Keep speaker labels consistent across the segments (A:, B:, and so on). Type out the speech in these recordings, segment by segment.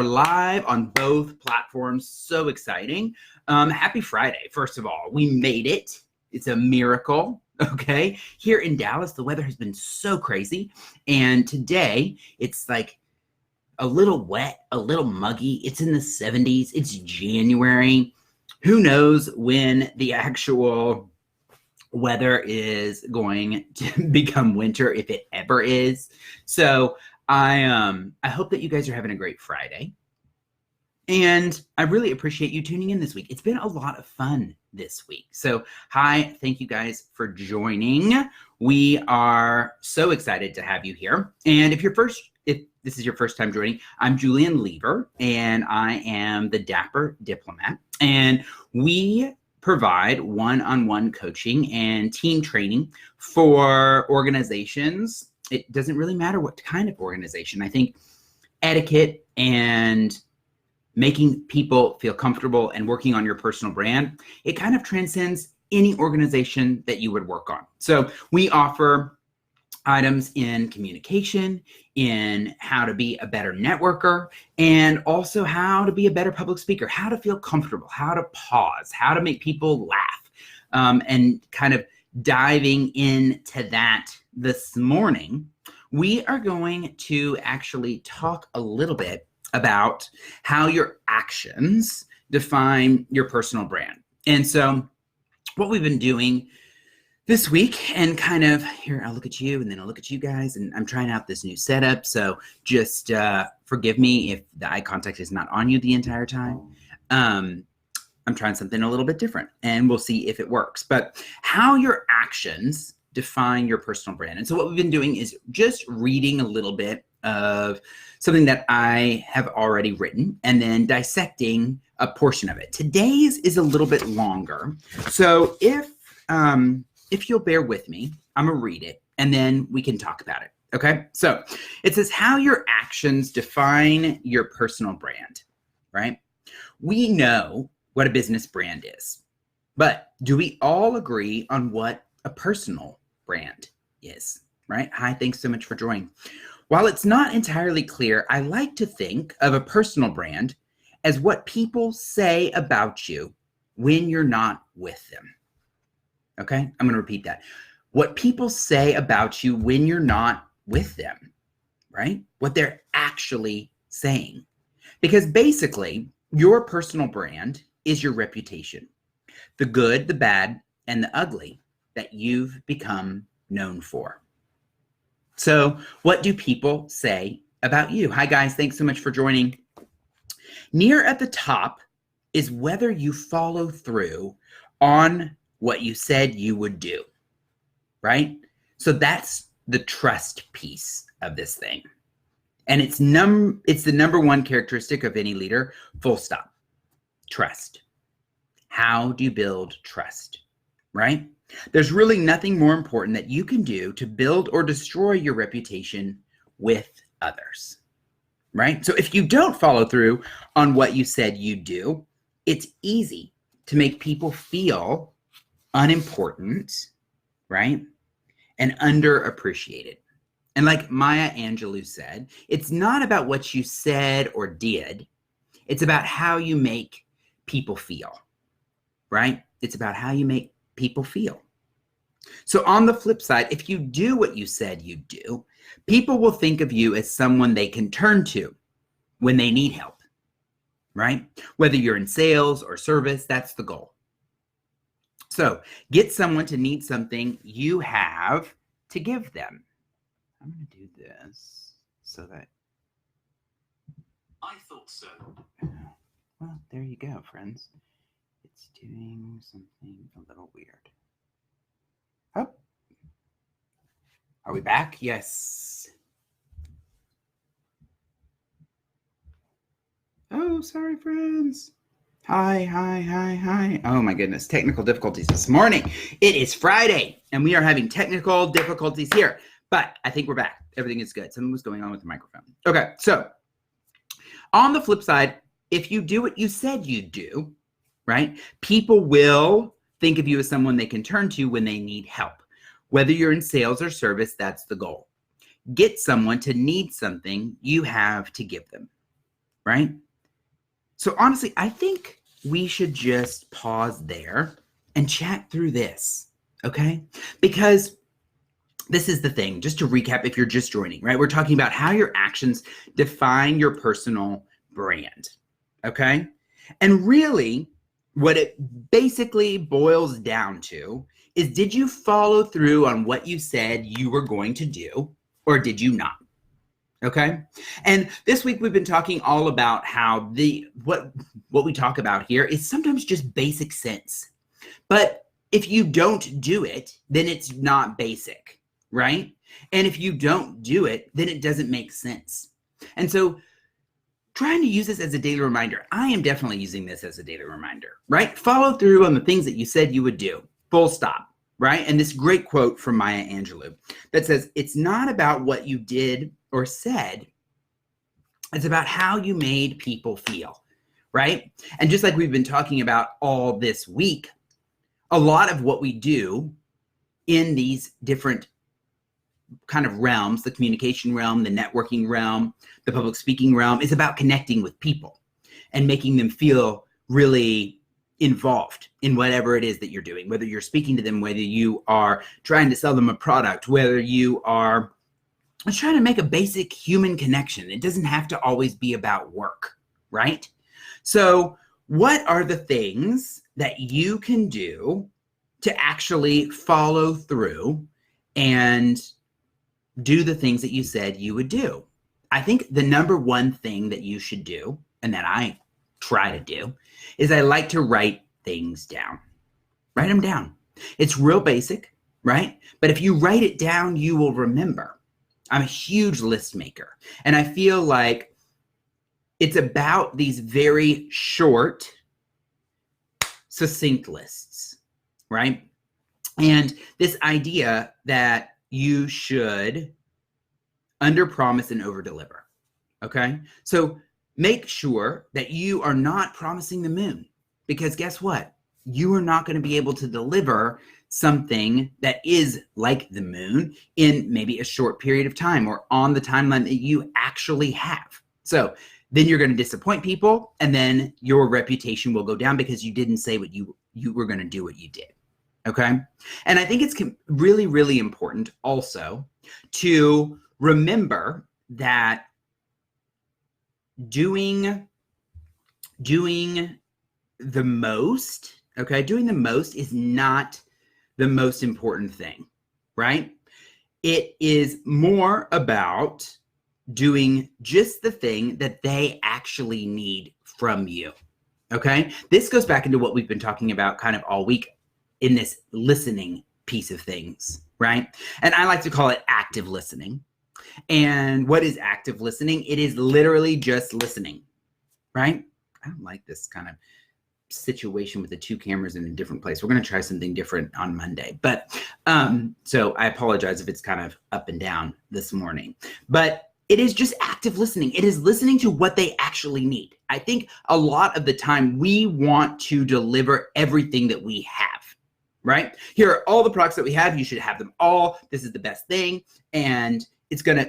A: are live on both platforms. So exciting. Happy Friday, first of all. We made it. It's a miracle, okay? Here in Dallas, the weather has been so crazy. And today, it's like a little wet, a little muggy. It's in the 70s. It's January. Who knows when the actual weather is going to become winter, if it ever is. So I hope that you guys are having a great Friday. And I really appreciate you tuning in this week. It's been a lot of fun this week. So hi, thank you guys for joining. We are so excited to have you here. And if this is your first time joining, I'm Julian Lever, and I am the Dapper diplomat. And we provide one-on-one coaching and team training for organizations. It doesn't really matter what kind of organization. I think etiquette and making people feel comfortable and working on your personal brand, it kind of transcends any organization that you would work on. So we offer items in communication, in how to be a better networker, and also how to be a better public speaker, how to feel comfortable, how to pause, how to make people laugh, and kind of diving into that this morning. We are going to actually talk a little bit about how your actions define your personal brand. And so what we've been doing this week, and kind of here, I'll look at you and then I'll look at you guys, and I'm trying out this new setup. So just forgive me if the eye contact is not on you the entire time. I'm trying something a little bit different and we'll see if it works. But how your actions define your personal brand. And so what we've been doing is just reading a little bit of something that I have already written and then dissecting a portion of it. Today's is a little bit longer. So if you'll bear with me, I'm gonna read it and then we can talk about it. Okay. So it says how your actions define your personal brand, right? We know what a business brand is, but do we all agree on what a personal brand is, right? Hi, thanks so much for joining. While it's not entirely clear, I like to think of a personal brand as what people say about you when you're not with them. Okay, I'm going to repeat that. What people say about you when you're not with them, right? What they're actually saying. Because basically, your personal brand is your reputation. The good, the bad, and the ugly that you've become known for. So what do people say about you? Hi, guys. Thanks so much for joining. Near at the top is whether you follow through on what you said you would do, right? So that's the trust piece of this thing. And it's the number one characteristic of any leader, full stop. Trust. How do you build trust, right? There's really nothing more important that you can do to build or destroy your reputation with others, right? So if you don't follow through on what you said you'd do, it's easy to make people feel unimportant, right? And underappreciated. And like Maya Angelou said, it's not about what you said or did. It's about how you make people feel, right? It's about how you make people feel. So on the flip side, if you do what you said you'd do, people will think of you as someone they can turn to when they need help, right? Whether you're in sales or service, that's the goal. So get someone to need something you have to give them. I'm going to do this so that
B: I thought so.
A: Well, there you go, friends. It's doing something a little weird. Oh, are we back? Yes. Oh, sorry, friends. Hi. Oh my goodness, technical difficulties this morning. It is Friday and we are having technical difficulties here, but I think we're back. Everything is good. Something was going on with the microphone. Okay, so on the flip side, if you do what you said you'd do, right, people will think of you as someone they can turn to when they need help. Whether you're in sales or service, that's the goal. Get someone to need something you have to give them. right? So honestly, I think we should just pause there and chat through this, okay? Because this is the thing, just to recap if you're just joining, right? We're talking about how your actions define your personal brand, okay? And really, what it basically boils down to is, did you follow through on what you said you were going to do, or did you not? Okay. And this week we've been talking all about how what we talk about here is sometimes just basic sense. But if you don't do it, then it's not basic, right? And if you don't do it, then it doesn't make sense. And so trying to use this as a daily reminder. I am definitely using this as a daily reminder, right? Follow through on the things that you said you would do, full stop, right? And this great quote from Maya Angelou that says, it's not about what you did or said, it's about how you made people feel, right? And just like we've been talking about all this week, a lot of what we do in these different kind of realms, the communication realm, the networking realm, the public speaking realm, is about connecting with people and making them feel really involved in whatever it is that you're doing, whether you're speaking to them, whether you are trying to sell them a product, whether you are trying to make a basic human connection. It doesn't have to always be about work, right? So what are the things that you can do to actually follow through and do the things that you said you would do? I think the number one thing that you should do, and that I try to do, is I like to write things down. Write them down. It's real basic, right? But if you write it down, you will remember. I'm a huge list maker, and I feel like it's about these very short, succinct lists, right? And this idea that you should underpromise and overdeliver, okay? So make sure that you are not promising the moon, because guess what? You are not going to be able to deliver something that is like the moon in maybe a short period of time or on the timeline that you actually have. So then you're going to disappoint people, and then your reputation will go down because you didn't say what you were going to do what you did. Okay. And I think it's really, really important also to remember that doing the most, okay, doing the most is not the most important thing, right? It is more about doing just the thing that they actually need from you, okay? This goes back into what we've been talking about kind of all week in this listening piece of things, right? And I like to call it active listening. And what is active listening? It is literally just listening, right? I don't like this kind of situation with the two cameras in a different place. We're going to try something different on Monday. But so I apologize if it's kind of up and down this morning. But it is just active listening. It is listening to what they actually need. I think a lot of the time we want to deliver everything that we have, right? Here are all the products that we have. You should have them all. This is the best thing. And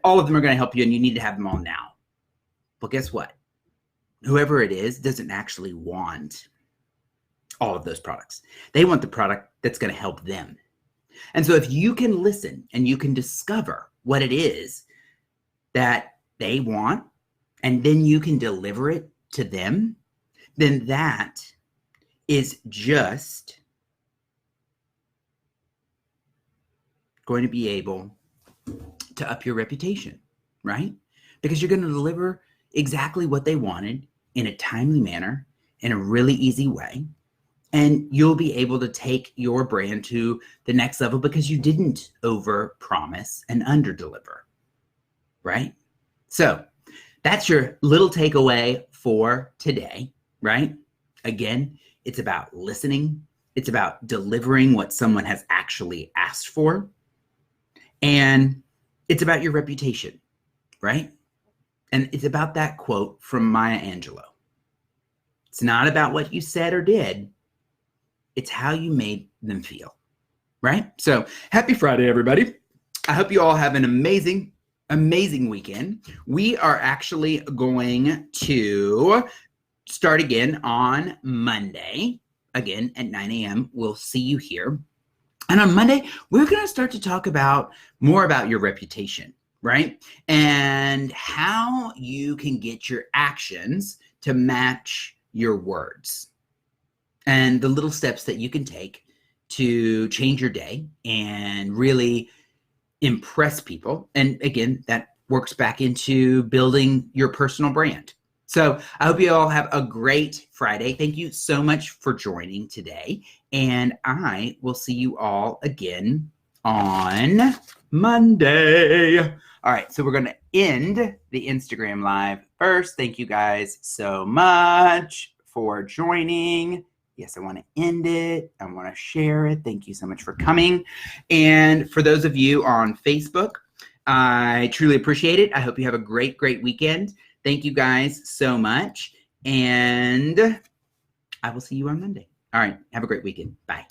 A: all of them are going to help you, and you need to have them all now. But guess what? Whoever it is doesn't actually want all of those products. They want the product that's going to help them. And so if you can listen and you can discover what it is that they want, and then you can deliver it to them, then that is just going to be able to up your reputation, right? Because you're going to deliver exactly what they wanted in a timely manner, in a really easy way. And you'll be able to take your brand to the next level because you didn't over-promise and under-deliver, right? So that's your little takeaway for today, right? Again, it's about listening. It's about delivering what someone has actually asked for. And it's about your reputation, right? And it's about that quote from Maya Angelou. It's not about what you said or did. It's how you made them feel, right? So happy Friday, everybody. I hope you all have an amazing amazing weekend. We are actually going to start again on Monday, again at 9 a.m. We'll see you here. And on Monday, we're going to start to talk about more about your reputation, right? And how you can get your actions to match your words. And the little steps that you can take to change your day and really impress people. And again, that works back into building your personal brand. So I hope you all have a great Friday. Thank you so much for joining today. And I will see you all again on Monday. All right, so we're going to end the Instagram Live first. Thank you guys so much for joining. Yes, I want to end it. I want to share it. Thank you so much for coming. And for those of you on Facebook, I truly appreciate it. I hope you have a great, great weekend. Thank you guys so much. And I will see you on Monday. All right. Have a great weekend. Bye.